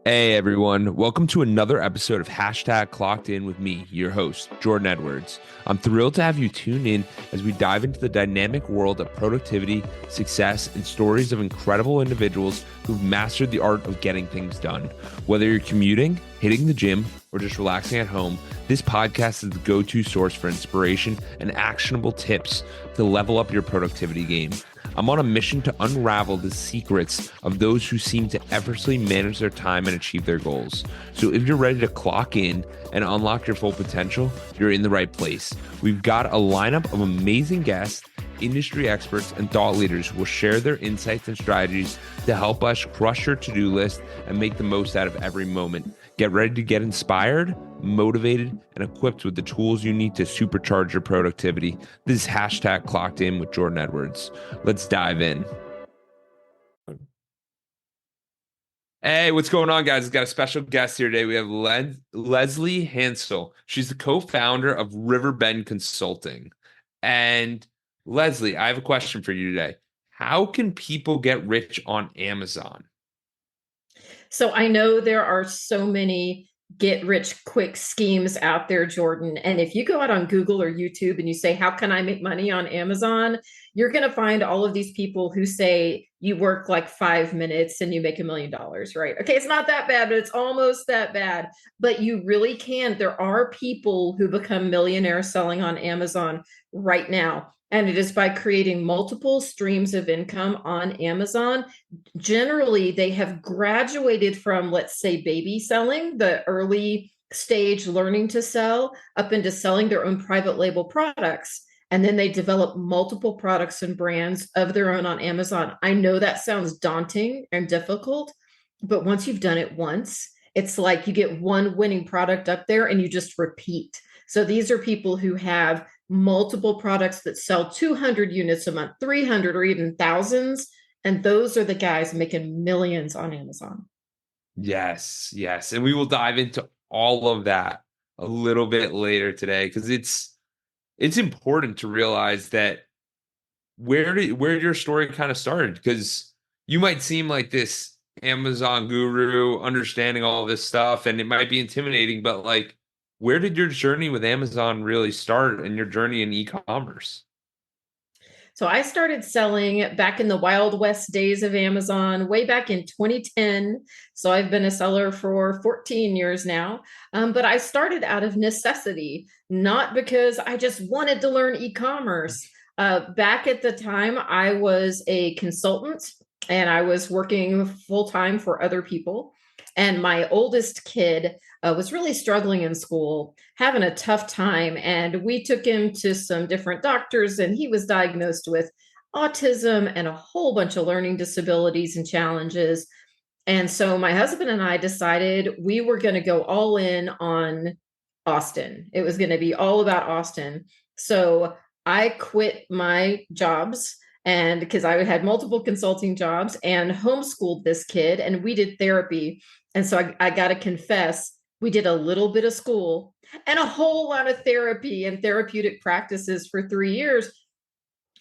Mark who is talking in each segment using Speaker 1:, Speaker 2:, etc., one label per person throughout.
Speaker 1: Hey everyone, welcome to another episode of Hashtag Clocked In with me, your host, Jordan Edwards. I'm thrilled to have you tune in as we dive into the dynamic world of productivity, success, and stories of incredible individuals who've mastered the art of getting things done. Whether you're commuting, hitting the gym, or just relaxing at home, this podcast is the go-to source for inspiration and actionable tips to level up your productivity game. I'm on a mission to unravel the secrets of those who seem to effortlessly manage their time and achieve their goals. So if you're ready to clock in and unlock your full potential, you're in the right place. We've got a lineup of amazing guests, industry experts, and thought leaders who will share their insights and strategies to help us crush your to-do list and make the most out of every moment. Get ready to get inspired, motivated, and equipped with the tools you need to supercharge your productivity. This is Hashtag Clocked In with Jordan Edwards. Let's dive in. Hey, what's going on, guys? We've got a special guest here today. We have Leslie Hansel. She's the co-founder of Riverbend Consulting. And Leslie, I have a question for you today. How can people get rich on Amazon?
Speaker 2: So I know there are so many get rich quick schemes out there, Jordan. And if you go out on Google or YouTube and you say, how can I make money on Amazon? You're going to find all of these people who say you work like 5 minutes and you make $1 million, right? Okay, it's not that bad, but it's almost that bad. But you really can. There are people who become millionaires selling on Amazon right now. And it is by creating multiple streams of income on Amazon. Generally they have graduated from, let's say, baby selling, the early stage learning to sell, up into selling their own private label products. And then they develop multiple products and brands of their own on Amazon. I know that sounds daunting and difficult, but once you've done it once, it's like you get one winning product up there and you just repeat. So these are people who have multiple products that sell 200 units a month, 300, or even thousands. And those are the guys making millions on Amazon.
Speaker 1: Yes, yes. And we will dive into all of that a little bit later today because it's important to realize that where your story kind of started, because you might seem like this Amazon guru understanding all this stuff and it might be intimidating, but like where did your journey with Amazon really start and your journey in e-commerce?
Speaker 2: So I started selling back in the Wild West days of Amazon, way back in 2010. So I've been a seller for 14 years now. But I started out of necessity, not because I just wanted to learn e-commerce. Back at the time, I was a consultant and I was working full time for other people. And my oldest kid was really struggling in school, having a tough time. And we took him to some different doctors, and he was diagnosed with autism and a whole bunch of learning disabilities and challenges. And so my husband and I decided we were going to go all in on Austin. It was going to be all about Austin. So I quit my jobs, and because I had multiple consulting jobs, and homeschooled this kid, and we did therapy. And so I got to confess, we did a little bit of school and a whole lot of therapy and therapeutic practices for 3 years.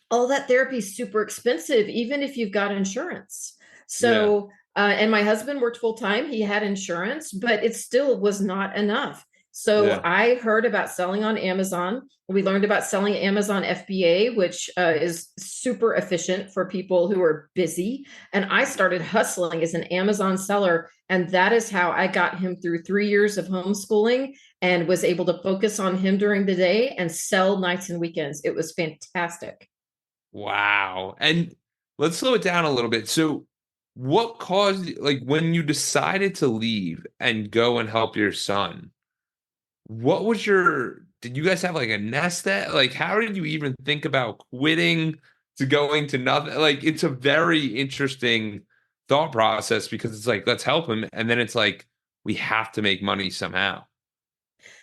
Speaker 2: All that therapy is super expensive, even if you've got insurance.
Speaker 1: Yeah.
Speaker 2: And my husband worked full time. He had insurance, but it still was not enough. So
Speaker 1: Yeah.
Speaker 2: I heard about selling on Amazon. We learned about selling Amazon FBA, which is super efficient for people who are busy. And I started hustling as an Amazon seller. And that is how I got him through 3 years of homeschooling and was able to focus on him during the day and sell nights and weekends. It was fantastic.
Speaker 1: Wow. And let's slow it down a little bit. So, what caused, like, when you decided to leave and go and help your son, what was did you guys have like a nest egg? Like, how did you even think about quitting to going to nothing? Like, it's a very interesting thought process because it's like, let's help him. And then it's like, we have to make money somehow.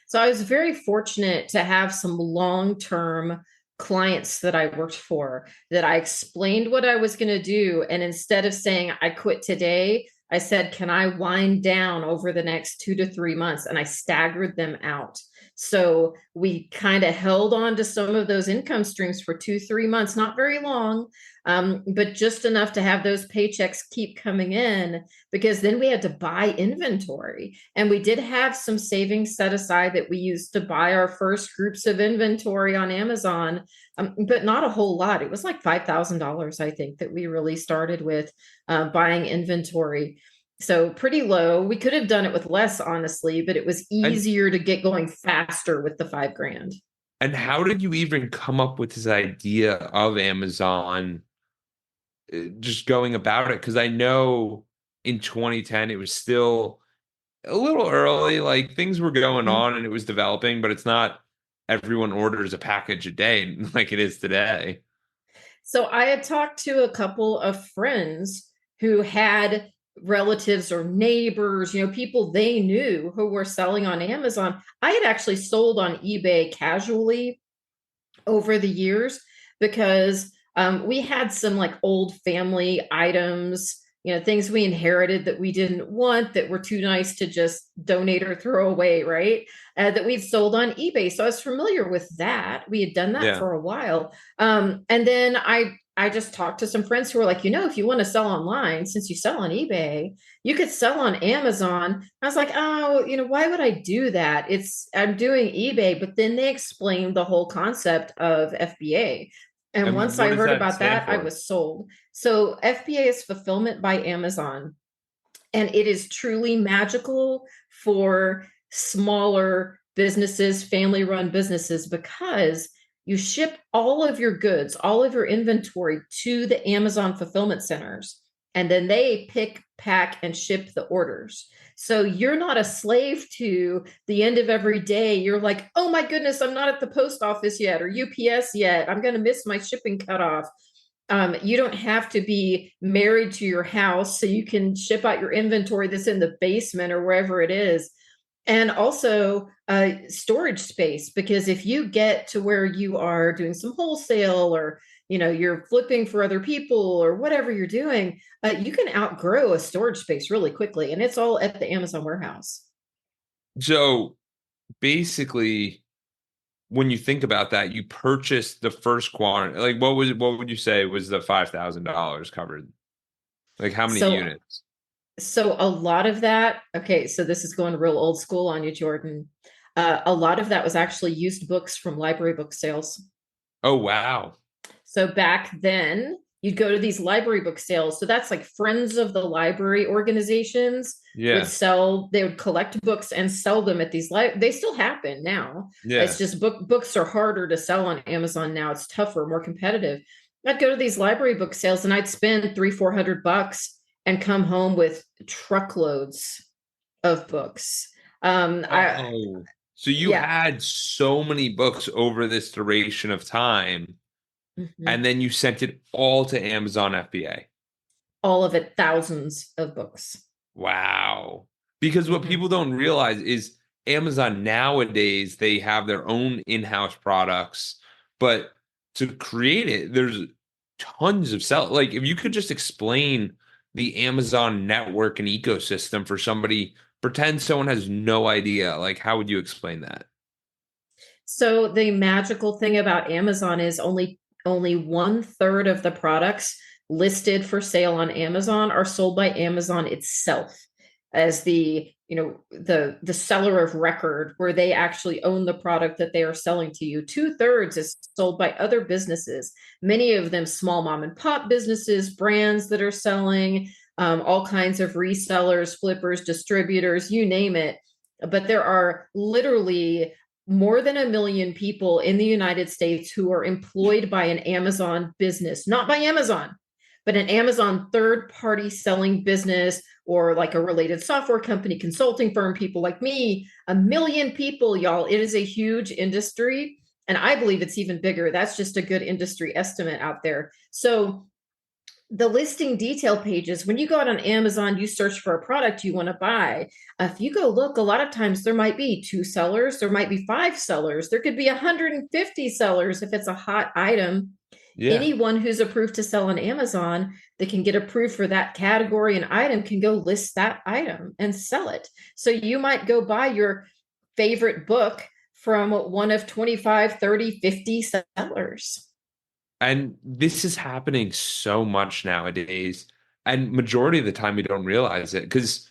Speaker 2: So I was very fortunate to have some long-term clients that I worked for, that I explained what I was going to do. And instead of saying I quit today, I said, can I wind down over the next 2 to 3 months? And I staggered them out. So we kind of held on to some of those income streams for 2, 3 months, not very long. but just enough to have those paychecks keep coming in, because then we had to buy inventory. And we did have some savings set aside that we used to buy our first groups of inventory on Amazon, but not a whole lot. It was like $5,000, I think, that we really started with buying inventory. So pretty low. We could have done it with less, honestly, but it was
Speaker 1: And
Speaker 2: easier to get going faster with the $5,000.
Speaker 1: and how did you even come up with this idea of Amazon just going about it? Because I know in 2010 it was still a little early, like things were going
Speaker 2: Mhm.
Speaker 1: on and it was developing, but it's not everyone orders a package a day like it is today.
Speaker 2: So I had talked to a couple of friends who had relatives or neighbors, people they knew who were selling on Amazon. I had actually sold on eBay casually over the years, because we had some like old family items, things we inherited that we didn't want, that were too nice to just donate or throw away, right? That we'd sold on eBay. So I was familiar with that. We had done that
Speaker 1: Yeah.
Speaker 2: for a while. And then I just talked to some friends who were like, if you want to sell online, since you sell on eBay, you could sell on Amazon. I was like, oh, why would I do that? I'm doing eBay. But then they explained the whole concept of FBA. And
Speaker 1: And
Speaker 2: once
Speaker 1: what
Speaker 2: I
Speaker 1: does
Speaker 2: heard
Speaker 1: that
Speaker 2: about
Speaker 1: stand
Speaker 2: that, I
Speaker 1: for?
Speaker 2: was sold. So FBA is fulfillment by Amazon. And it is truly magical for smaller businesses, family run businesses, because you ship all of your goods, all of your inventory to the Amazon fulfillment centers, and then they pick, pack, and ship the orders. So you're not a slave to the end of every day. You're like, oh my goodness, I'm not at the post office yet or UPS yet. I'm going to miss my shipping cutoff. You don't have to be married to your house, so you can ship out your inventory that's in the basement or wherever it is. And also storage space, because if you get to where you are doing some wholesale, or you're flipping for other people or whatever you're doing, you can outgrow a storage space really quickly, and it's all at the Amazon warehouse.
Speaker 1: So basically, when you think about that, you purchased the first quantity. Like, what would you say was the $5,000 covered? Like, how many
Speaker 2: So
Speaker 1: units?
Speaker 2: So a lot of that, okay, so this is going real old school on you, Jordan. A lot of that was actually used books from library book sales.
Speaker 1: Oh, wow.
Speaker 2: So back then, you'd go to these library book sales. So that's like Friends of the Library organizations
Speaker 1: Yeah.
Speaker 2: they would collect books and sell them at these they still happen now. It's
Speaker 1: Yeah.
Speaker 2: just books are harder to sell on Amazon now. It's tougher, more competitive. I'd go to these library book sales and I'd spend 300-400 bucks and come home with truckloads of books. I
Speaker 1: Oh, so you
Speaker 2: Yeah.
Speaker 1: had so many books over this duration of time, and
Speaker 2: Mhm.
Speaker 1: then you sent it all to Amazon FBA.
Speaker 2: All of it, thousands of books.
Speaker 1: Wow. Because what
Speaker 2: Mhm.
Speaker 1: people don't realize is Amazon nowadays, they have their own in-house products, but to create it, there's tons of sell. Like if you could just explain the Amazon network and ecosystem for somebody, pretend someone has no idea, like how would you explain that?
Speaker 2: So the magical thing about Amazon is only 1/3 of the products listed for sale on Amazon are sold by Amazon itself, as the seller of record, where they actually own the product that they are selling to you. 2/3 is sold by other businesses, many of them small mom and pop businesses, brands that are selling, all kinds of resellers, flippers, distributors, you name it. But there are literally more than 1 million people in the United States who are employed by an Amazon business, not by Amazon, but an Amazon third party selling business, or like a related software company, consulting firm, people like me. 1 million people, y'all. It is a huge industry. And I believe it's even bigger. That's just a good industry estimate out there. So the listing detail pages, when you go out on Amazon, you search for a product you want to buy. If you go look, a lot of times there might be 2 sellers, there might be 5 sellers, there could be 150 sellers if it's a hot item.
Speaker 1: Yeah.
Speaker 2: Anyone who's approved to sell on Amazon that can get approved for that category and item can go list that item and sell it. So you might go buy your favorite book from one of 25, 30, 50 sellers.
Speaker 1: And this is happening so much nowadays. And majority of the time we don't realize it because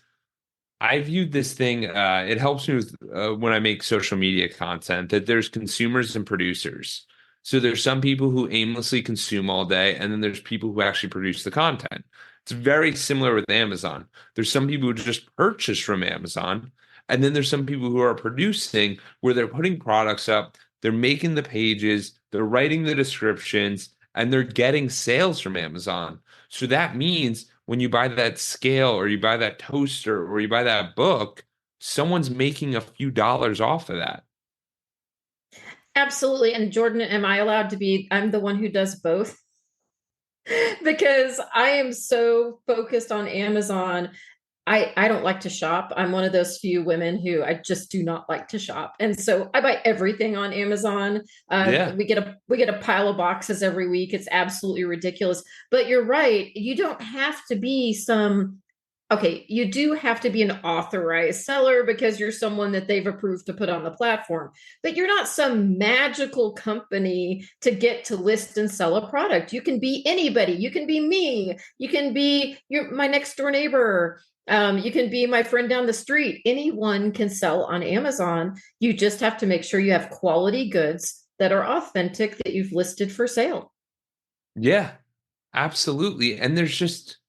Speaker 1: I viewed this thing, it helps me with when I make social media content that there's consumers and producers. So there's some people who aimlessly consume all day, and then there's people who actually produce the content. It's very similar with Amazon. There's some people who just purchase from Amazon, and then there's some people who are producing where they're putting products up, they're making the pages, they're writing the descriptions, and they're getting sales from Amazon. So that means when you buy that scale or you buy that toaster or you buy that book, someone's making a few dollars off of that.
Speaker 2: Absolutely. And Jordan, am I allowed to be? I'm the one who does both because I am so focused on Amazon. I don't like to shop. I'm one of those few women who I just do not like to shop. And so I buy everything on Amazon.
Speaker 1: Yeah.
Speaker 2: We get a pile of boxes every week. It's absolutely ridiculous. But you're right. You don't have to be some Okay, you do have to be an authorized seller because you're someone that they've approved to put on the platform. But you're not some magical company to get to list and sell a product. You can be anybody. You can be me. You can be my next door neighbor. You can be my friend down the street. Anyone can sell on Amazon. You just have to make sure you have quality goods that are authentic that you've listed for sale.
Speaker 1: Yeah, absolutely. And there's just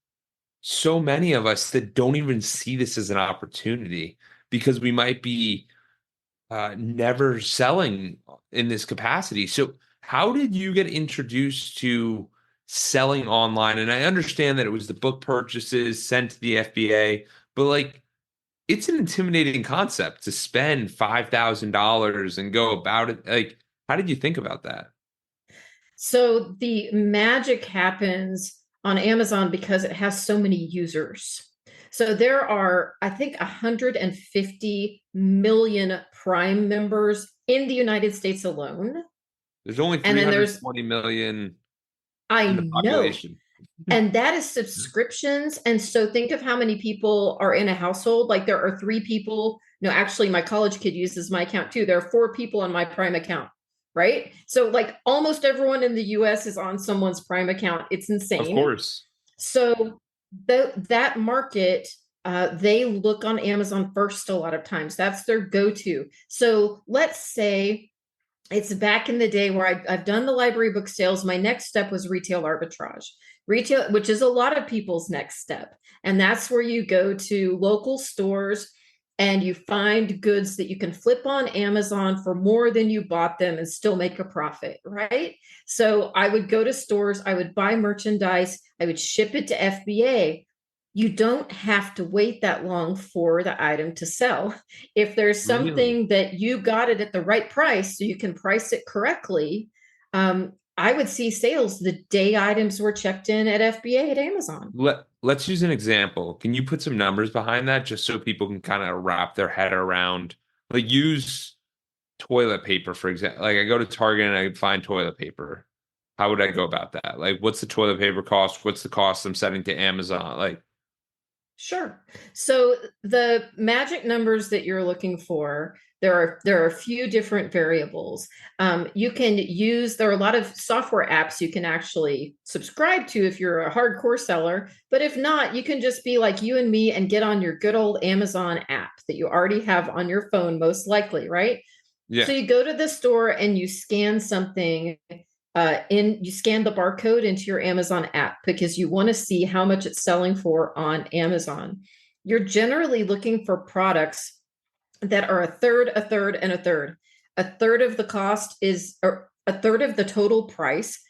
Speaker 1: so many of us that don't even see this as an opportunity because we might be never selling in this capacity. So, how did you get introduced to selling online? And I understand that it was the book purchases sent to the FBA, but like it's an intimidating concept to spend $5,000 and go about it. Like, how did you think about that?
Speaker 2: So the magic happens on Amazon because it has so many users. So there are, I think, 150 million Prime members in the United States alone.
Speaker 1: There's only
Speaker 2: And then
Speaker 1: 320 million
Speaker 2: I
Speaker 1: in the
Speaker 2: know,
Speaker 1: population.
Speaker 2: and that is subscriptions. And so think of how many people are in a household. Like there are three people. No, actually, my college kid uses my account too. There are four people on my Prime account, right? So like almost everyone in the US is on someone's Prime account. It's
Speaker 1: Of
Speaker 2: insane.
Speaker 1: course.
Speaker 2: So that market, they look on Amazon first a lot of times. That's their go-to. So let's say it's back in the day where I've done the library book sales. My next step was retail arbitrage, retail, which is a lot of people's next step. And that's where you go to local stores and you find goods that you can flip on Amazon for more than you bought them and still make a profit, right? So I would go to stores, I would buy merchandise, I would ship it to FBA. You don't have to wait that long for the item to sell. If there's
Speaker 1: Really?
Speaker 2: something that you got it at the right price, so you can price it correctly, I would see sales the day items were checked in at FBA at Amazon.
Speaker 1: Let's use an example. Can you put some numbers behind that just so people can kind of wrap their head around, like use toilet paper, for example. Like I go to Target and I find toilet paper. How would I go about that? Like what's the toilet paper cost? What's the cost I'm setting to Amazon? Like,
Speaker 2: Sure. So the magic numbers that you're looking for, there are a few different variables. You can use there are a lot of software apps you can actually subscribe to if you're a hardcore seller. But if not, you can just be like you and me and get on your good old Amazon app that you already have on your phone, most likely, right? So
Speaker 1: yeah.
Speaker 2: you go to the store and you scan something you scan the barcode into your Amazon app because you want to see how much it's selling for on Amazon. You're generally looking for products that are a third, a third, and a third. A third of the cost is, or a third of the total price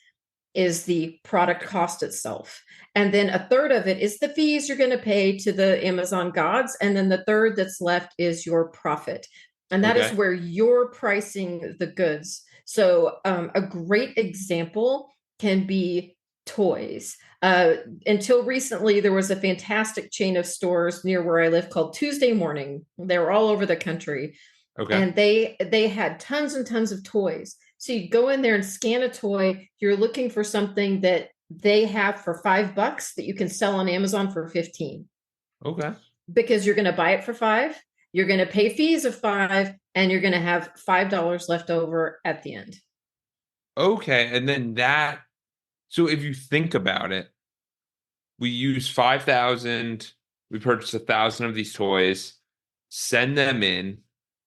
Speaker 2: is the product cost itself. And then a third of it is the fees you're going to pay to the Amazon gods. And then the third that's left is your profit. And that is
Speaker 1: Okay.
Speaker 2: where you're pricing the goods. So a great example can be toys. Until recently, there was a fantastic chain of stores near where I live called Tuesday Morning. They were all over the country,
Speaker 1: Okay.
Speaker 2: and they had tons and tons of toys. So you go in there and scan a toy. You're looking for something that they have for $5 that you can sell on Amazon for 15
Speaker 1: Okay.
Speaker 2: because you're going to buy it for 5. You're going to pay fees of 5 and you're going to have $5 left over at the end.
Speaker 1: Okay. And then that So if you think about it, we use 5,000, we purchase 1,000 of these toys, send them in.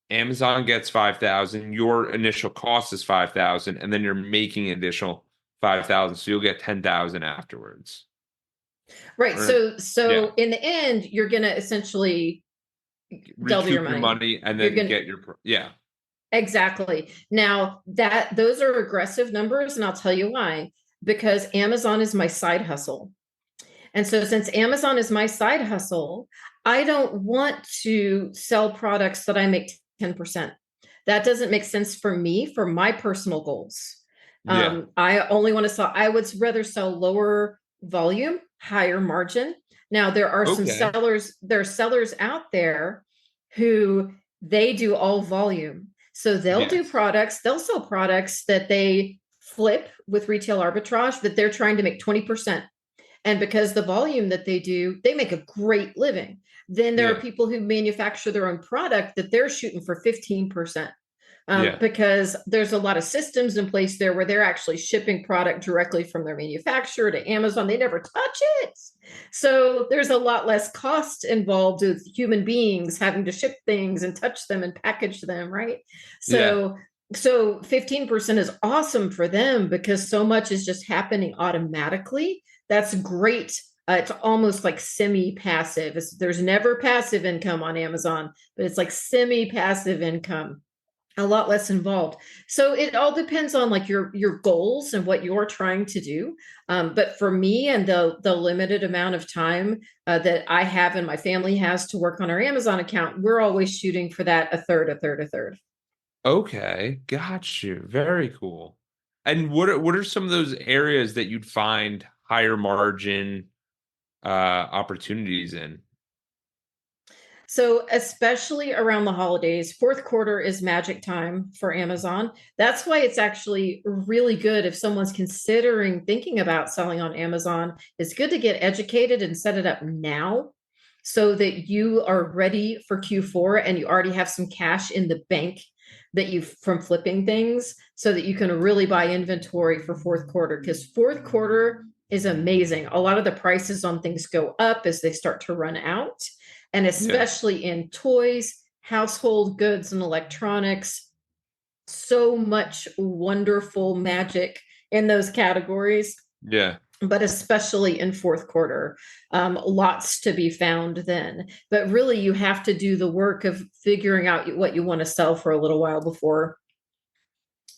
Speaker 1: Amazon gets 5,000, your initial cost is 5,000, and then you're making additional 5,000. So you'll get 10,000 afterwards.
Speaker 2: Right.
Speaker 1: Or yeah,
Speaker 2: So in the end, you're going to essentially double your
Speaker 1: recoup your
Speaker 2: money.
Speaker 1: money and
Speaker 2: You're
Speaker 1: then
Speaker 2: going to
Speaker 1: get your yeah.
Speaker 2: exactly. Now that those are aggressive numbers, and I'll tell you why. Because Amazon is my side hustle. And so, since Amazon is my side hustle, I don't want to sell products that I make 10%. That doesn't make sense for me for my personal goals.
Speaker 1: Yeah.
Speaker 2: I only want to sell, I would rather sell lower volume, higher margin. Now,
Speaker 1: Okay.
Speaker 2: there are sellers out there who they do all volume. So
Speaker 1: Yes.
Speaker 2: they'll sell products that they flip with retail arbitrage that they're trying to make 20%. And because the volume that they do, they make a great living. Then there are
Speaker 1: Yeah.
Speaker 2: people who manufacture their own product that they're shooting for 15%.
Speaker 1: Yeah.
Speaker 2: Because there's a lot of systems in place there where they're actually shipping product directly from their manufacturer to Amazon. They never touch it. So there's a lot less cost involved with human beings having to ship things and touch them and package them, right?
Speaker 1: Yeah.
Speaker 2: So 15% is awesome for them because so much is just happening automatically. That's great. It's almost like semi-passive. There's never passive income on Amazon, but it's like semi-passive income, a lot less involved. So it all depends on like your goals and what you're trying to do. But for me and the limited amount of time that I have and my family has to work on our Amazon account, we're always shooting for that a third, a third, a third.
Speaker 1: Okay. Got you. Very cool. And what are some of those areas that you'd find higher margin opportunities in?
Speaker 2: So, especially around the holidays, fourth quarter is magic time for Amazon. That's why it's actually really good if someone's considering thinking about selling on Amazon. It's good to get educated and set it up now so that you are ready for Q4 and you already have some cash in the bank that you from flipping things so that you can really buy inventory for fourth quarter because fourth quarter is amazing. A lot of the prices on things go up as they start to run out, and
Speaker 1: Yeah.
Speaker 2: especially in toys, household goods, and electronics. So much wonderful magic in those categories,
Speaker 1: Yeah.
Speaker 2: but especially in fourth quarter, lots to be found then. But really, you have to do the work of figuring out what you want to sell for a little while before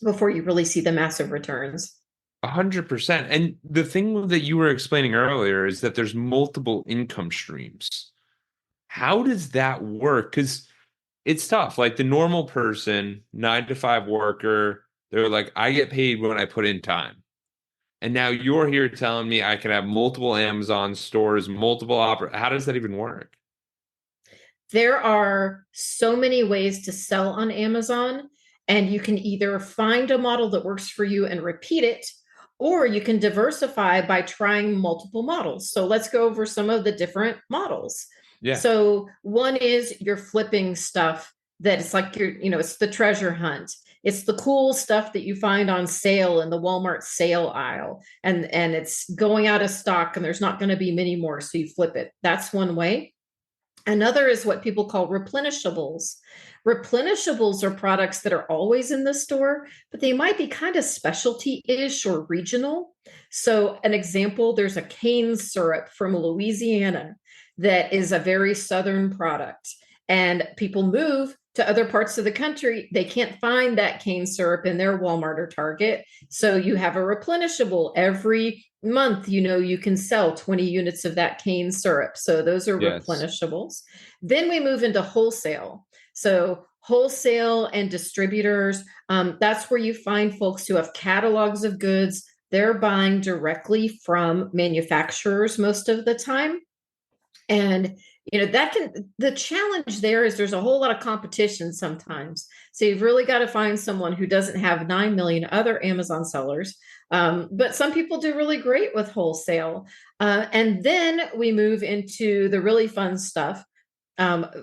Speaker 2: you really see the massive returns.
Speaker 1: 100%. And the thing that you were explaining earlier is that there's multiple income streams. How does that work? Because it's tough. Like the normal person, 9 to 5 worker, they're like, I get paid when I put in time. And now you're here telling me I can have multiple Amazon stores, multiple opera. How does that even work?
Speaker 2: There are so many ways to sell on Amazon, and you can either find a model that works for you and repeat it, or you can diversify by trying multiple models. So let's go over some of the different models.
Speaker 1: Yeah.
Speaker 2: So one is you're flipping stuff that it's like it's the treasure hunt. It's the cool stuff that you find on sale in the Walmart sale aisle, and it's going out of stock, and there's not going to be many more, so you flip it. That's one way. Another is what people call replenishables. Replenishables are products that are always in the store, but they might be kind of specialty ish or regional. So, an example, there's a cane syrup from Louisiana that is a very southern product, and people move to other parts of the country. They can't find that cane syrup in their Walmart or Target. So, you have a replenishable every month, you can sell 20 units of that cane syrup. So those are
Speaker 1: Yes.
Speaker 2: replenishables. Then we move into wholesale. So wholesale and distributors, that's where you find folks who have catalogs of goods. They're buying directly from manufacturers most of the time. And the challenge there is there's a whole lot of competition sometimes. So you've really got to find someone who doesn't have 9 million other Amazon sellers. But some people do really great with wholesale. And then we move into the really fun stuff,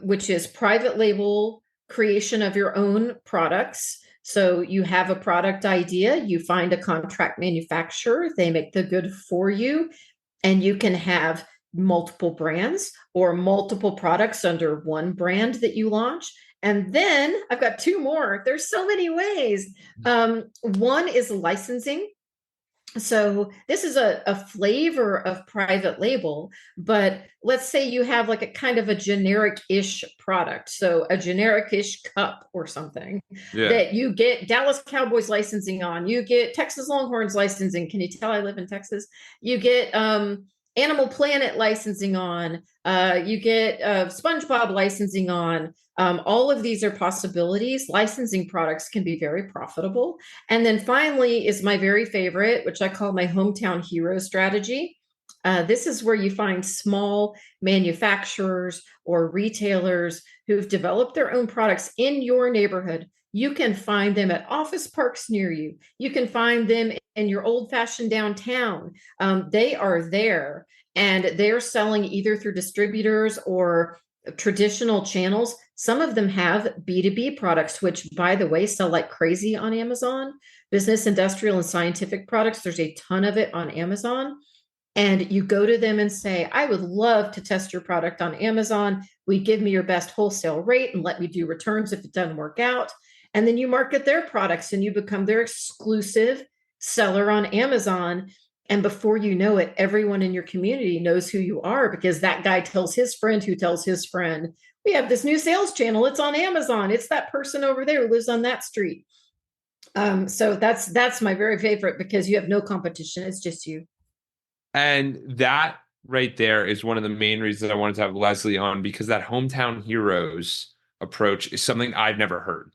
Speaker 2: which is private label creation of your own products. So you have a product idea, you find a contract manufacturer, they make the good for you, and you can have multiple brands or multiple products under one brand that you launch. And then I've got two more. There's so many ways. One is licensing. So this is a flavor of private label, but let's say you have like a kind of a generic-ish product. So a generic-ish cup or something
Speaker 1: Yeah.
Speaker 2: that you get Dallas Cowboys licensing on, you get Texas Longhorns licensing. Can you tell I live in Texas? You get Animal Planet licensing on, you get SpongeBob licensing on. All of these are possibilities. Licensing products can be very profitable. And then finally is my very favorite, which I call my hometown hero strategy. This is where you find small manufacturers or retailers who've developed their own products in your neighborhood. You can find them at office parks near you. You can find them in your old-fashioned downtown. They are there, and they're selling either through distributors or traditional channels. Some of them have B2B products, which, by the way, sell like crazy on Amazon. Business, industrial, and scientific products, there's a ton of it on Amazon. And you go to them and say, I would love to test your product on Amazon. We give me your best wholesale rate and let me do returns if it doesn't work out. And then you market their products and you become their exclusive seller on Amazon. And before you know it, everyone in your community knows who you are because that guy tells his friend who tells his friend, we have this new sales channel. It's on Amazon. It's that person over there who lives on that street. So that's my very favorite because you have no competition. It's just you.
Speaker 1: And that right there is one of the main reasons I wanted to have Leslie on, because that hometown heroes approach is something I've never heard.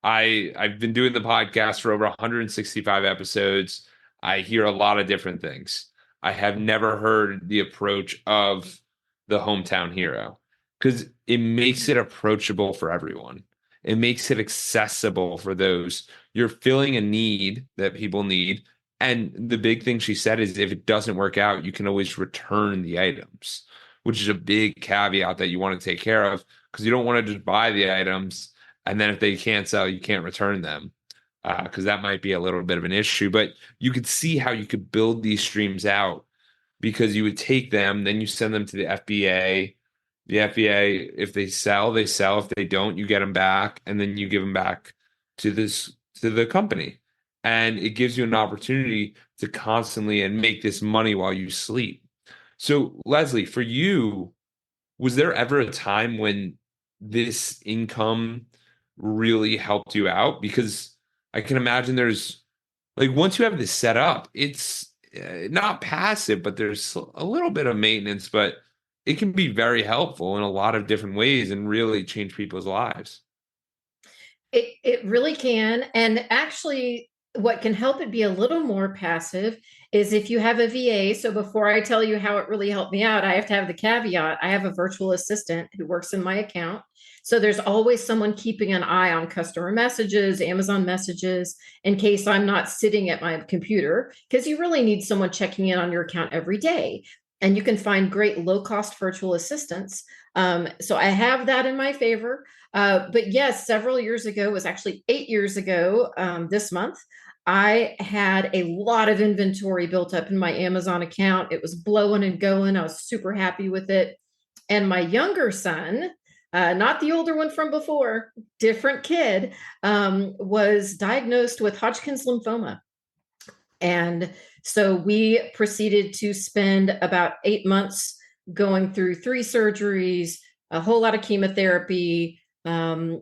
Speaker 1: I've been doing the podcast for over 165 episodes. I hear a lot of different things. I have never heard the approach of the hometown hero because it makes it approachable for everyone. It makes it accessible for those. You're filling a need that people need. And the big thing she said is if it doesn't work out, you can always return the items, which is a big caveat that you want to take care of because you don't want to just buy the items and then if they can't sell, you can't return them because that might be a little bit of an issue. But you could see how you could build these streams out because you would take them, then you send them to the FBA. The FBA, if they sell, they sell. If they don't, you get them back, and then you give them back to the company. And it gives you an opportunity to constantly and make this money while you sleep. So, Leslie, for you, was there ever a time when this income really helped you out? Because I can imagine there's like once you have this set up, it's not passive, but there's a little bit of maintenance, but it can be very helpful in a lot of different ways and really change people's lives.
Speaker 2: It really can. And actually, what can help it be a little more passive is if you have a VA. So before I tell you how it really helped me out, I have to have the caveat. I have a virtual assistant who works in my account. So there's always someone keeping an eye on customer messages, Amazon messages, in case I'm not sitting at my computer, because you really need someone checking in on your account every day. And you can find great low-cost virtual assistants. So I have that in my favor. But yes, several years ago, it was actually 8 years ago this month, I had a lot of inventory built up in my Amazon account. It was blowing and going. I was super happy with it. And my younger son, not the older one from before, different kid, was diagnosed with Hodgkin's lymphoma. And so we proceeded to spend about 8 months going through 3 surgeries, a whole lot of chemotherapy, some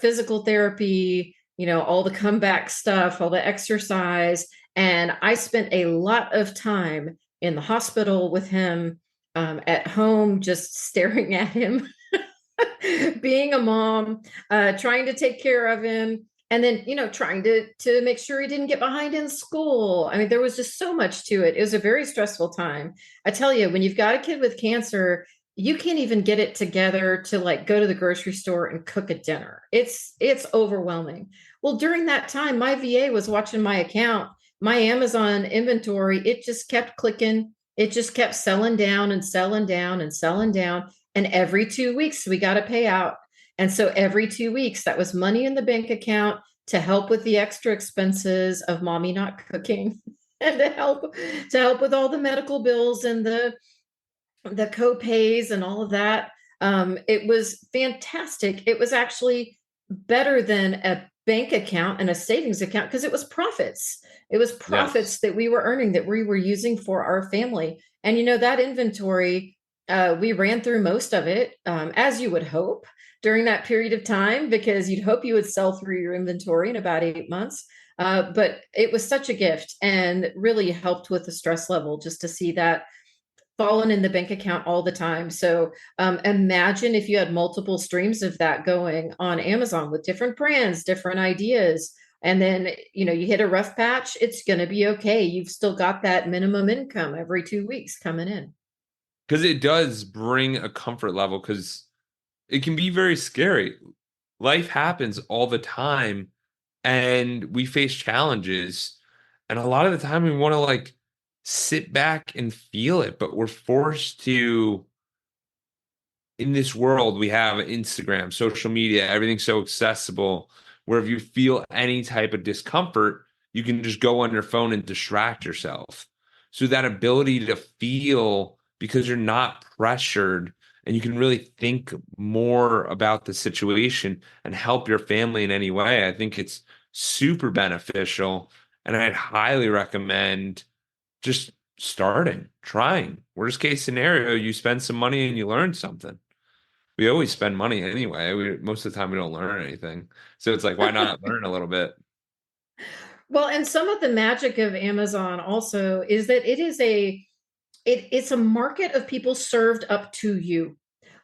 Speaker 2: physical therapy, all the comeback stuff, all the exercise. And I spent a lot of time in the hospital with him, at home, just staring at him, being a mom, trying to take care of him. And then, trying to make sure he didn't get behind in school. I mean, there was just so much to it. It was a very stressful time. I tell you, when you've got a kid with cancer, you can't even get it together to like go to the grocery store and cook a dinner. It's overwhelming. Well, during that time, my VA was watching my account, my Amazon inventory. It just kept clicking. It just kept selling down and selling down and selling down. And every 2 weeks, we got a payout. And so every 2 weeks, that was money in the bank account to help with the extra expenses of mommy not cooking and to help with all the medical bills and the co-pays and all of that. It was fantastic. It was actually better than a bank account and a savings account because it was profits. It was
Speaker 1: Yes.
Speaker 2: profits that we were earning that we were using for our family. And that inventory, we ran through most of it, as you would hope during that period of time, because you'd hope you would sell through your inventory in about 8 months. But it was such a gift and really helped with the stress level just to see that fallen in the bank account all the time. So imagine if you had multiple streams of that going on Amazon with different brands, different ideas. And then, you hit a rough patch, it's going to be okay. You've still got that minimum income every 2 weeks coming in.
Speaker 1: Because it does bring a comfort level because it can be very scary. Life happens all the time and we face challenges. And a lot of the time we want to like sit back and feel it, but we're forced to in this world, we have Instagram, social media, everything's so accessible. Where if you feel any type of discomfort, you can just go on your phone and distract yourself. So that ability to feel because you're not pressured and you can really think more about the situation and help your family in any way, I think it's super beneficial. And I'd highly recommend just starting, trying. Worst case scenario, you spend some money and you learn something. We always spend money anyway. Most of the time we don't learn anything. So it's like, why not learn a little bit?
Speaker 2: Well, and some of the magic of Amazon also is that it's a market of people served up to you.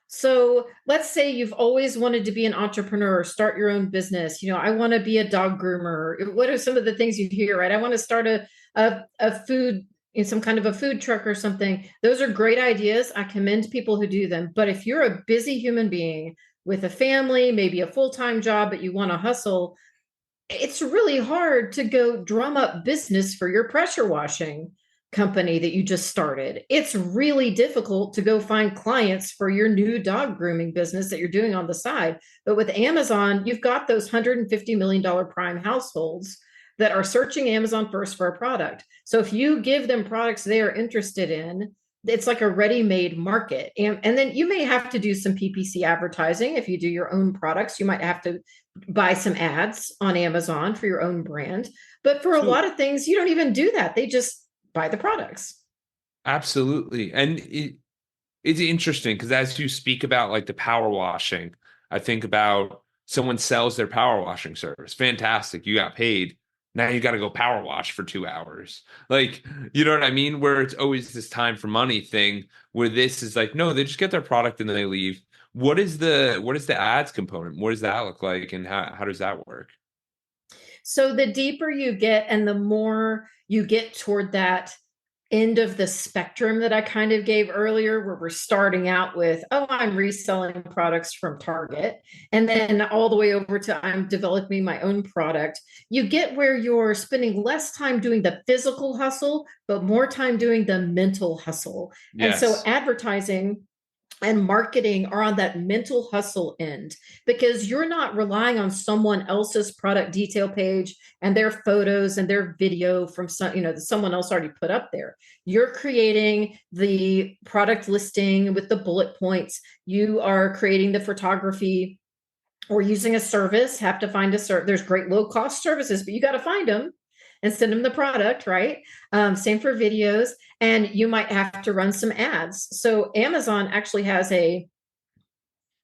Speaker 2: So let's say you've always wanted to be an entrepreneur, start your own business. I want to be a dog groomer. What are some of the things you hear, right? I want to start a food in some kind of a food truck or something. Those are great ideas. I commend people who do them. But if you're a busy human being with a family, maybe a full-time job, but you want to hustle, it's really hard to go drum up business for your pressure washing company that you just started. It's really difficult to go find clients for your new dog grooming business that you're doing on the side. But with Amazon, you've got those $150 million prime households that are searching Amazon first for a product. So if you give them products they are interested in, it's like a ready-made market. And then you may have to do some PPC advertising. If you do your own products, you might have to buy some ads on Amazon for your own brand. But for a
Speaker 1: So
Speaker 2: lot of things, you don't even do that. They just buy the products.
Speaker 1: absolutely. And it's interesting because as you speak about like the power washing, I think about someone sells their power washing service. Fantastic. You got paid. Now you got to go power wash for 2 hours. Like, you know what I mean? Where it's always this time for money thing where this is like, no, they just get their product and then they leave. What is the ads component? What does that look like? And how does that work?
Speaker 2: So the deeper you get and the more you get toward that end of the spectrum that I kind of gave earlier, where we're starting out with, oh, I'm reselling products from Target, and then all the way over to I'm developing my own product, you get where you're spending less time doing the physical hustle, but more time doing the mental hustle. And so
Speaker 1: Yes.
Speaker 2: advertising and marketing are on that mental hustle end because you're not relying on someone else's product detail page and their photos and their video from that someone else already put up there. You're creating the product listing with the bullet points. You are creating the photography or using a service. Have to find a service. There's great low cost services, but you got to find them and send them the product, right? Same for videos. And you might have to run some ads. So Amazon actually has an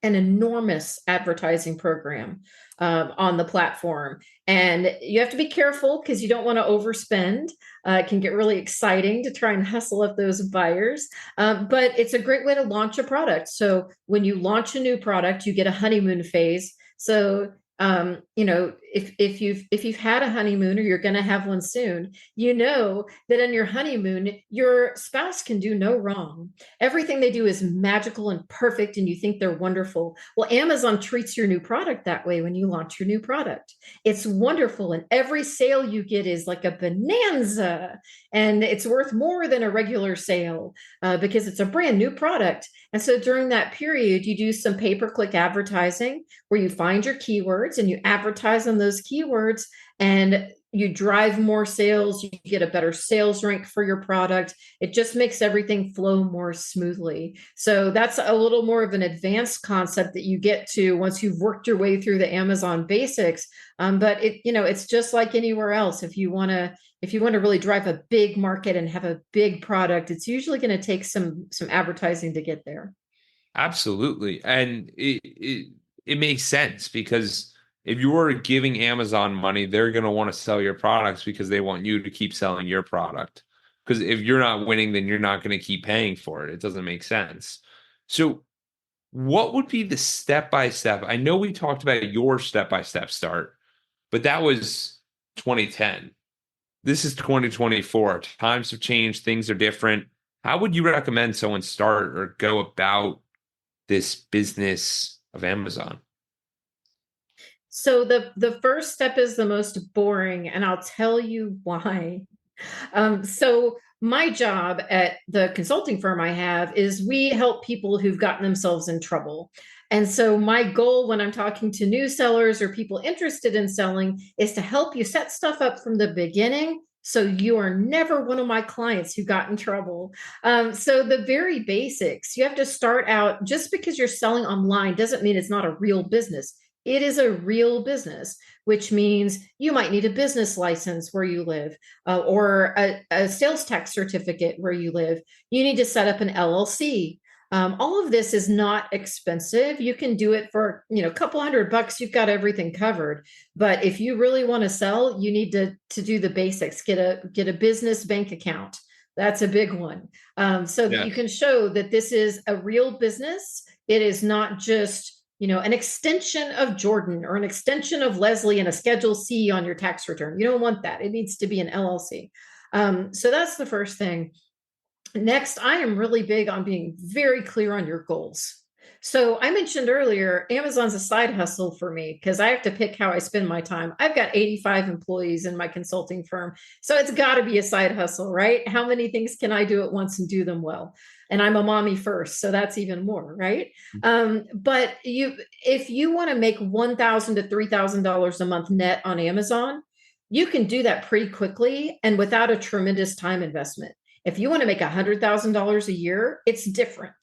Speaker 2: enormous advertising program on the platform. And you have to be careful because you don't want to overspend. It can get really exciting to try and hustle up those buyers. But it's a great way to launch a product. So when you launch a new product, you get a honeymoon phase. So if you've had a honeymoon or you're going to have one soon, you know that in your honeymoon, your spouse can do no wrong. Everything they do is magical and perfect, and you think they're wonderful. Well, Amazon treats your new product that way when you launch your new product. It's wonderful, and every sale you get is like a bonanza, and it's worth more than a regular sale because it's a brand new product. And so during that period, you do some pay-per-click advertising where you find your keywords and you advertise on those keywords, and you drive more sales, you get a better sales rank for your product. It just makes everything flow more smoothly. So that's a little more of an advanced concept that you get to once you've worked your way through the Amazon basics. But it's just like anywhere else. If you want to really drive a big market and have a big product, it's usually going to take some advertising to get there.
Speaker 1: Absolutely. And it makes sense because if you were giving Amazon money, they're going to want to sell your products because they want you to keep selling your product. Because if you're not winning, then you're not going to keep paying for it. It doesn't make sense. So, what would be the step by step? I know we talked about your step by step start, but that was 2010. This is 2024. Times have changed, things are different. How would you recommend someone start or go about this business of Amazon?
Speaker 2: So the first step is the most boring, and I'll tell you why. So my job at the consulting firm I have is we help people who've gotten themselves in trouble. And so my goal when I'm talking to new sellers or people interested in selling is to help you set stuff up from the beginning. So you are never one of my clients who got in trouble. So the very basics, you have to start out. Just because you're selling online doesn't mean it's not a real business. It is a real business, which means you might need a business license where you live, or a sales tax certificate where you live. You need to set up an LLC. All of this is not expensive. You can do it for a couple $100. You've got everything covered. But if you really want to sell, you need to do the basics. Get a business bank account. That's a big one, so that you
Speaker 1: Yes.
Speaker 2: can show that this is a real business. It is not just an extension of Jordan or an extension of Leslie and a Schedule C on your tax return. You don't want that. It needs to be an LLC. So that's the first thing. Next, I am really big on being very clear on your goals. So I mentioned earlier, Amazon's a side hustle for me because I have to pick how I spend my time. I've got 85 employees in my consulting firm. So it's got to be a side hustle, right? How many things can I do at once and do them well? And I'm a mommy first, so that's even more, right? But if you want to make $1,000 to $3,000 a month net on Amazon, you can do that pretty quickly and without a tremendous time investment. If you want to make $100,000 a year, it's different.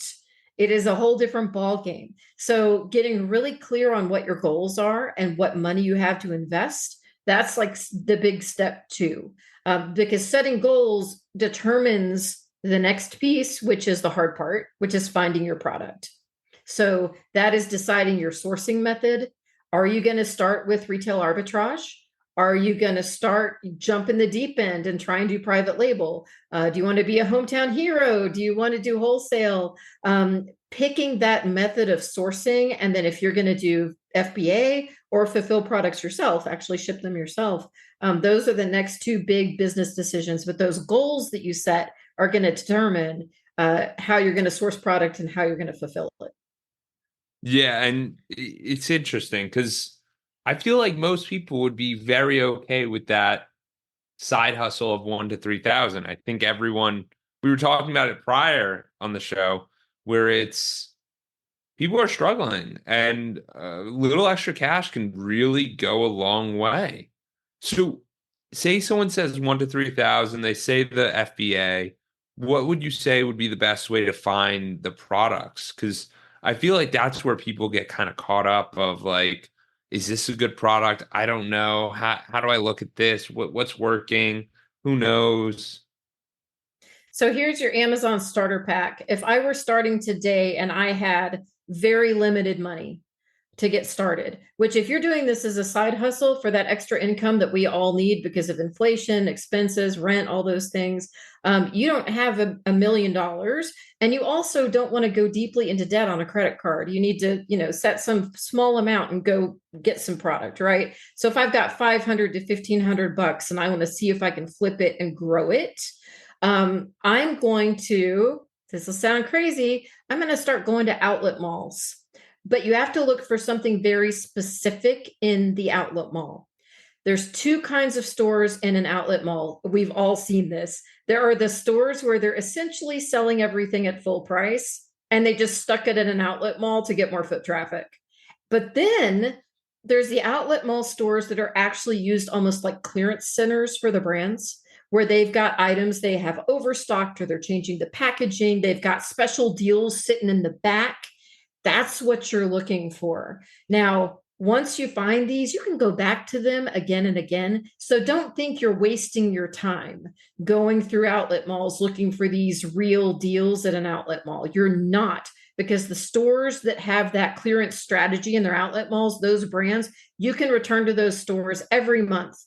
Speaker 2: It is a whole different ball game. So getting really clear on what your goals are and what money you have to invest, that's like the big step two. Because setting goals determines the next piece, which is the hard part, which is finding your product. So that is deciding your sourcing method. Are you going to start with retail arbitrage? Are you going to start jump in the deep end and try and do private label? Do you want to be a hometown hero? Do you want to do wholesale? Picking that method of sourcing. And then if you're going to do FBA or fulfill products yourself, actually ship them yourself. Those are the next two big business decisions. But those goals that you set are going to determine how you're going to source product and how you're going to fulfill it.
Speaker 1: Yeah, and it's interesting because I feel like most people would be very okay with that side hustle of 1 to 3,000. I think everyone, we were talking about it prior on the show, where it's people are struggling and a little extra cash can really go a long way. So, say someone says 1 to 3,000, they say the FBA. What would you say would be the best way to find the products? Because I feel like that's where people get kind of caught up of like, is this a good product? I don't know. How do I look at this? What's working? Who knows?
Speaker 2: So here's your Amazon starter pack. If I were starting today and I had very limited money to get started, which if you're doing this as a side hustle for that extra income that we all need because of inflation, expenses, rent, all those things, you don't have $1 million, and you also don't want to go deeply into debt on a credit card. You need to, set some small amount and go get some product, right? So if I've got 500 to $1,500 and I want to see if I can flip it and grow it, I'm going to, this will sound crazy, I'm going to start going to outlet malls. But you have to look for something very specific in the outlet mall. There's two kinds of stores in an outlet mall. We've all seen this. There are the stores where they're essentially selling everything at full price, and they just stuck it in an outlet mall to get more foot traffic. But then There's the outlet mall stores that are actually used almost like clearance centers for the brands, where they've got items they have overstocked or they're changing the packaging. They've got special deals sitting in the back. That's what you're looking for. Now, once you find these, you can go back to them again and again. So don't think you're wasting your time going through outlet malls looking for these real deals at an outlet mall. You're not, because the stores that have that clearance strategy in their outlet malls, those brands, you can return to those stores every month.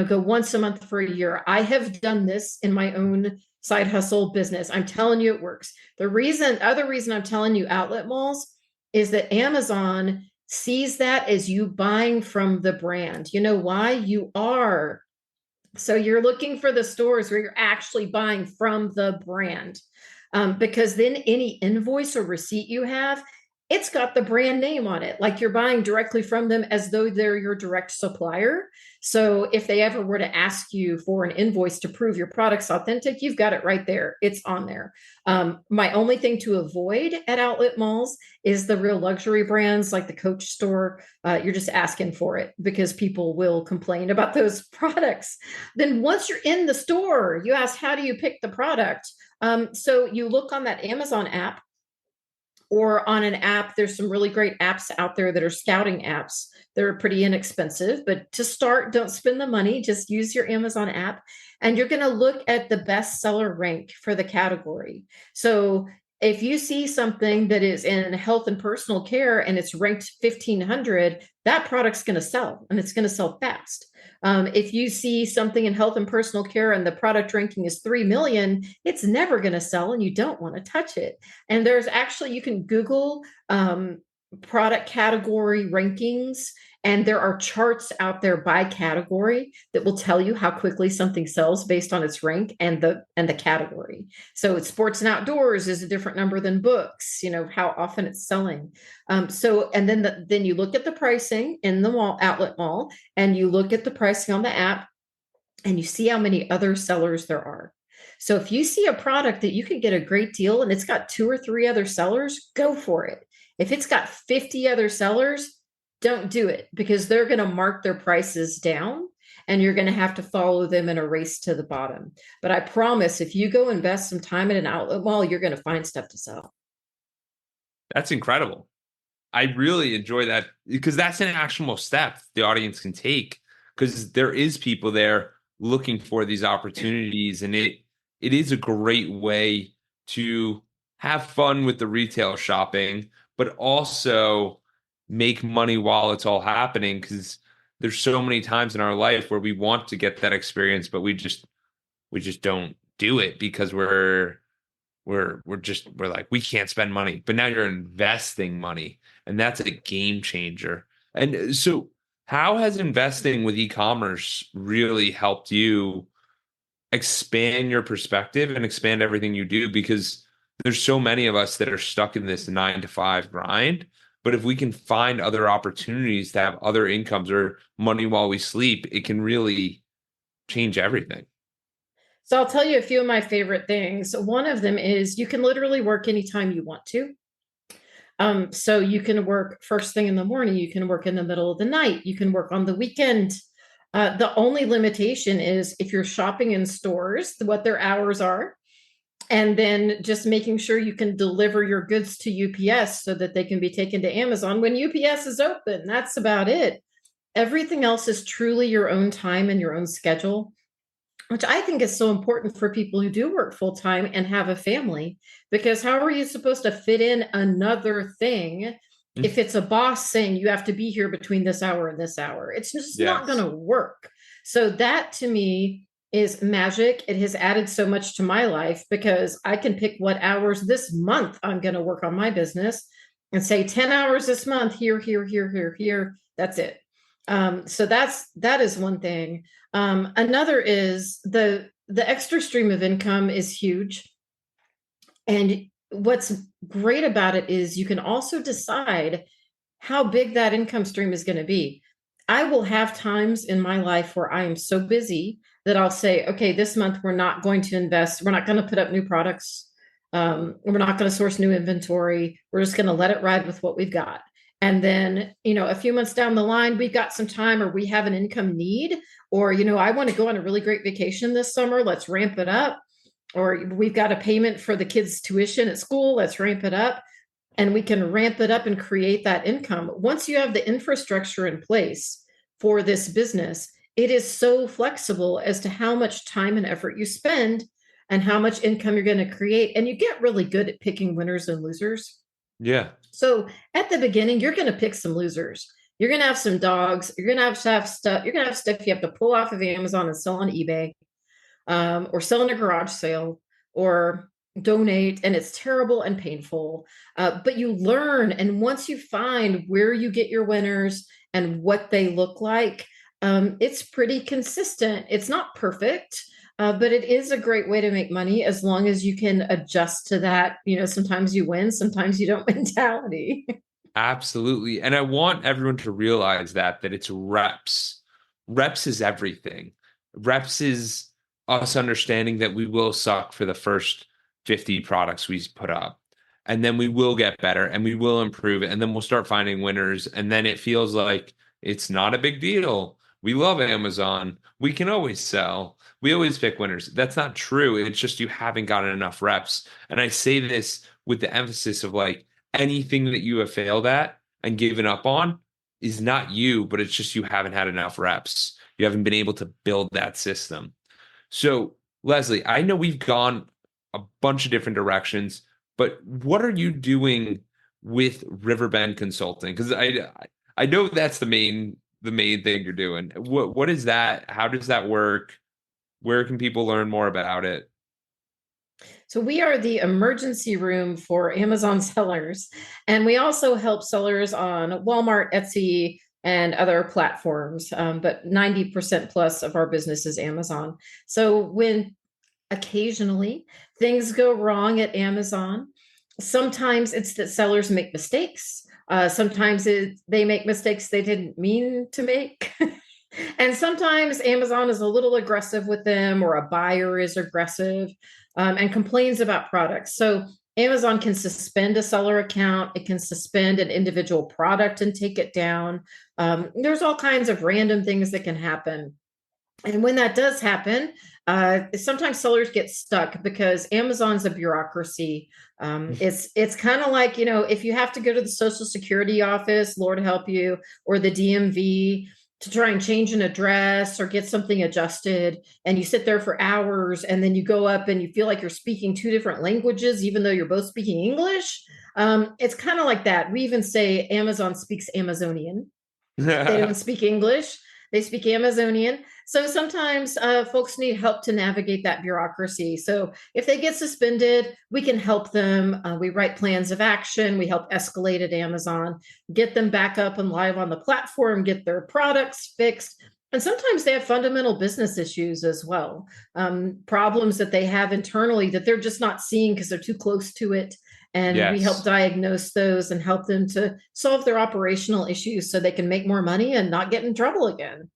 Speaker 2: Go once a month for a year. I have done this in my own side hustle business. I'm telling you it works. Other reason I'm telling you outlet malls is that Amazon sees that as you buying from the brand. You know why? You are. So you're looking for the stores where you're actually buying from the brand. Because then any invoice or receipt you have, it's got the brand name on it, like you're buying directly from them as though they're your direct supplier. So if they ever were to ask you for an invoice to prove your product's authentic, you've got it right there. It's on there. My only thing to avoid at outlet malls is the real luxury brands like the Coach store. You're just asking for it because people will complain about those products. Then once you're in the store, you ask, how do you pick the product? So you look on that Amazon app or on an app. There's some really great apps out there that are scouting apps. They're pretty inexpensive, but to start, don't spend the money. Just use your Amazon app and you're going to look at the bestseller rank for the category. So if you see something that is in health and personal care and it's ranked 1500, that product's going to sell and it's going to sell fast. If you see something in health and personal care and the product ranking is 3 million, it's never going to sell and you don't want to touch it. And there's actually, you can Google product category rankings, and there are charts out there by category that will tell you how quickly something sells based on its rank and the category. So it's sports and outdoors is a different number than books, how often it's selling. And then you look at the pricing in the outlet mall, and you look at the pricing on the app, and you see how many other sellers there are. So if you see a product that you can get a great deal and it's got 2 or 3 other sellers, go for it. If it's got 50 other sellers, don't do it, because they're going to mark their prices down and you're going to have to follow them in a race to the bottom. But I promise, if you go invest some time at an outlet mall, you're going to find stuff to sell.
Speaker 1: That's incredible. I really enjoy that because that's an actionable step the audience can take, because there is people there looking for these opportunities, and it is a great way to have fun with the retail shopping, but also make money while it's all happening, because there's so many times in our life where we want to get that experience, but we just don't do it because we're like, we can't spend money. But now you're investing money, and that's a game changer. And so how has investing with e-commerce really helped you expand your perspective and expand everything you do? Because there's so many of us that are stuck in this 9 to 5 grind. But if we can find other opportunities to have other incomes or money while we sleep, it can really change everything.
Speaker 2: So I'll tell you a few of my favorite things. One of them is you can literally work anytime you want to. So you can work first thing in the morning, you can work in the middle of the night, you can work on the weekend. The only limitation is if you're shopping in stores, what their hours are, and then just making sure you can deliver your goods to UPS so that they can be taken to Amazon when UPS is open. That's about it. Everything else is truly your own time and your own schedule, which I think is so important for people who do work full time and have a family, because how are you supposed to fit in another thing if it's a boss saying you have to be here between this hour and this hour? It's just not going to work. So that to me is magic. It has added so much to my life because I can pick what hours this month I'm going to work on my business and say 10 hours this month, here, here, here, here, here. That's it. So that is one thing. Another is the extra stream of income is huge. And what's great about it is you can also decide how big that income stream is going to be. I will have times in my life where I am so busy that I'll say, okay, this month we're not going to invest. We're not going to put up new products. We're not going to source new inventory. We're just going to let it ride with what we've got. And then, a few months down the line, we've got some time or we have an income need, or, I want to go on a really great vacation this summer. Let's ramp it up. Or we've got a payment for the kids' tuition at school. Let's ramp it up. And we can ramp it up and create that income. Once you have the infrastructure in place for this business, it is so flexible as to how much time and effort you spend and how much income you're going to create. And you get really good at picking winners and losers.
Speaker 1: Yeah.
Speaker 2: So at the beginning, you're going to pick some losers. You're going to have some dogs. You're going to have stuff. You're going to have stuff you have to pull off of Amazon and sell on eBay, or sell in a garage sale, or donate. And it's terrible and painful. But you learn. And once you find where you get your winners and what they look like, it's pretty consistent. It's not perfect. But it is a great way to make money as long as you can adjust to that. Sometimes you win, sometimes you don't mentality.
Speaker 1: Absolutely. And I want everyone to realize that it's reps. Reps is everything. Reps is us understanding that we will suck for the first 50 products we put up. And then we will get better and we will improve it. And then we'll start finding winners. And then it feels like it's not a big deal. We love Amazon. We can always sell. We always pick winners. That's not true. It's just you haven't gotten enough reps. And I say this with the emphasis of like anything that you have failed at and given up on is not you, but it's just you haven't had enough reps. You haven't been able to build that system. So, Leslie, I know we've gone a bunch of different directions, but what are you doing with Riverbend Consulting? Because I know that's the main thing you're doing. What is that? How does that work? Where can people learn more about it?
Speaker 2: So we are the emergency room for Amazon sellers. And we also help sellers on Walmart, Etsy, and other platforms. But 90% plus of our business is Amazon. So when occasionally things go wrong at Amazon, sometimes it's that sellers make mistakes. Sometimes they make mistakes they didn't mean to make. And sometimes Amazon is a little aggressive with them, or a buyer is aggressive, and complains about products. So Amazon can suspend a seller account. It can suspend an individual product and take it down. There's all kinds of random things that can happen. And when that does happen, sometimes sellers get stuck because Amazon's a bureaucracy. It's kind of like, if you have to go to the Social Security office, Lord help you, or the DMV to try and change an address or get something adjusted, and you sit there for hours, and then you go up and you feel like you're speaking two different languages, even though you're both speaking English. It's kind of like that. We even say Amazon speaks Amazonian. They don't speak English. They speak Amazonian. So sometimes folks need help to navigate that bureaucracy. So if they get suspended, we can help them. We write plans of action. We help escalate at Amazon, get them back up and live on the platform, get their products fixed. And sometimes they have fundamental business issues as well, problems that they have internally that they're just not seeing because they're too close to it. And we help
Speaker 1: Yes.
Speaker 2: diagnose those and help them to solve their operational issues so they can make more money and not get in trouble again.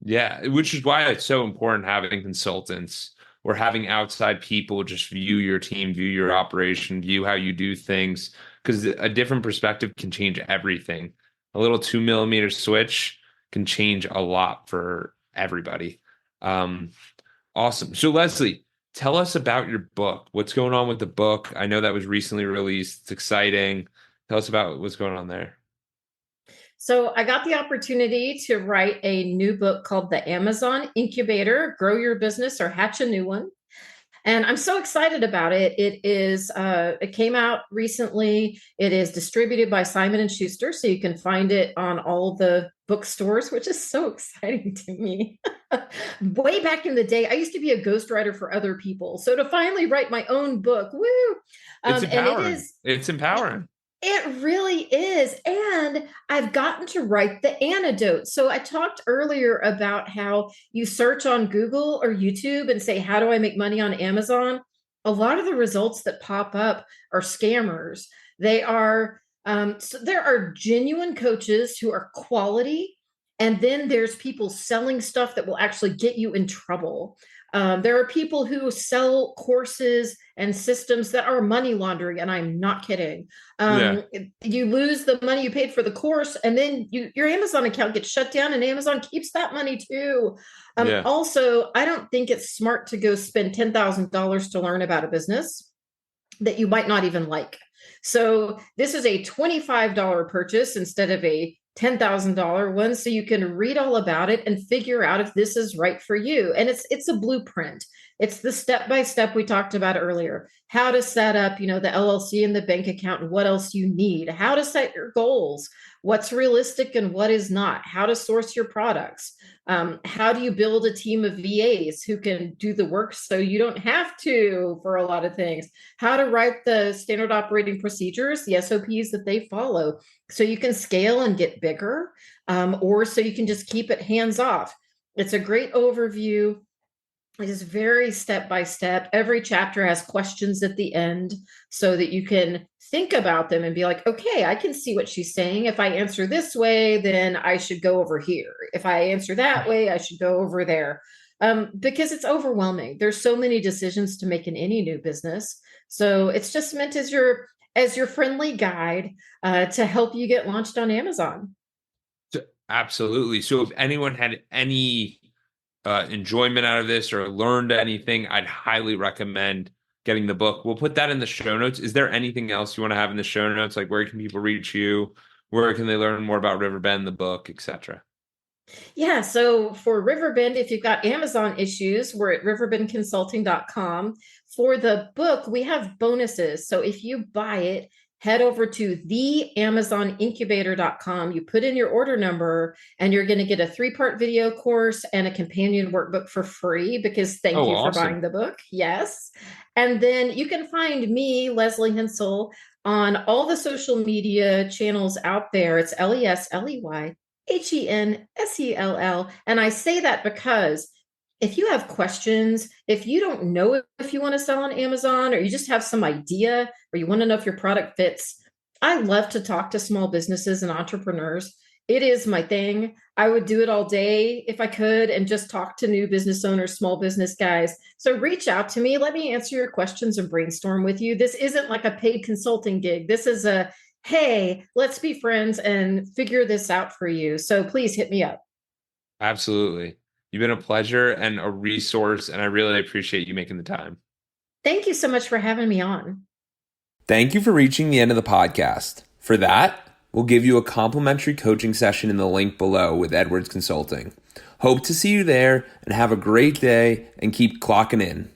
Speaker 1: Yeah, which is why it's so important having consultants or having outside people just view your team, view your operation, view how you do things, because a different perspective can change everything. A little 2 millimeter switch can change a lot for everybody. Um, awesome. So, Leslie, tell us about your book. What's going on with the book? I know that was recently released. It's exciting. Tell us about what's going on there.
Speaker 2: So I got the opportunity to write a new book called The Amazon Incubator: Grow Your Business or Hatch a New One. And I'm so excited about it. It came out recently. It is distributed by Simon and Schuster, so you can find it on all the bookstores, which is so exciting to me. Way back in the day, I used to be a ghostwriter for other people. So to finally write my own book, woo!
Speaker 1: It's
Speaker 2: And it
Speaker 1: empowering.
Speaker 2: is
Speaker 1: It's empowering.
Speaker 2: it really is. And I've gotten to write the antidote. So I talked earlier about how you search on Google or YouTube and say, how do I make money on Amazon? A lot of the results that pop up are scammers. They are, so there are genuine coaches who are quality. And then there's people selling stuff that will actually get you in trouble. There are people who sell courses and systems that are money laundering, and I'm not kidding.
Speaker 1: Yeah.
Speaker 2: You lose the money you paid for the course, and then your Amazon account gets shut down, and Amazon keeps that money too.
Speaker 1: Yeah.
Speaker 2: Also, I don't think it's smart to go spend $10,000 to learn about a business that you might not even like. So this is a $25 purchase instead of a $10,000 one, so you can read all about it and figure out if this is right for you. And it's a blueprint. It's the step by step we talked about earlier. How to set up, the LLC and the bank account and what else you need. How to set your goals. What's realistic and what is not. How to source your products. How do you build a team of VAs who can do the work so you don't have to for a lot of things? How to write the standard operating procedures, the SOPs that they follow, so you can scale and get bigger, or so you can just keep it hands off. It's a great overview. It is very step by step. Every chapter has questions at the end so that you can think about them and be like, okay, I can see what she's saying. If I answer this way, then I should go over here. If I answer that way, I should go over there. Because it's overwhelming. There's so many decisions to make in any new business. So it's just meant as your friendly guide to help you get launched on Amazon.
Speaker 1: Absolutely. So if anyone had any enjoyment out of this or learned anything, I'd highly recommend getting the book. We'll put that in the show notes. Is there anything else you want to have in the show notes? Like where can people reach you? Where can they learn more about Riverbend, the book, etc.?
Speaker 2: Yeah, so for Riverbend, if you've got Amazon issues, we're at riverbendconsulting.com. For the book, we have bonuses. So if you buy it, head over to theamazonincubator.com. You put in your order number, and you're going to get a 3-part video course and a companion workbook for free because thank
Speaker 1: Oh,
Speaker 2: you for
Speaker 1: awesome.
Speaker 2: buying the book. Yes. And then you can find me, Leslie Hensel, on all the social media channels out there. It's Hensell. And I say that because if you have questions, if you don't know if you want to sell on Amazon or you just have some idea or you want to know if your product fits, I love to talk to small businesses and entrepreneurs. It is my thing. I would do it all day if I could and just talk to new business owners, small business guys. So reach out to me. Let me answer your questions and brainstorm with you. This isn't like a paid consulting gig. This is a, hey, let's be friends and figure this out for you. So please hit me up.
Speaker 1: Absolutely. You've been a pleasure and a resource, and I really appreciate you making the time.
Speaker 2: Thank you so much for having me on.
Speaker 1: Thank you for reaching the end of the podcast. For that, we'll give you a complimentary coaching session in the link below with Edwards Consulting. Hope to see you there and have a great day and keep clocking in.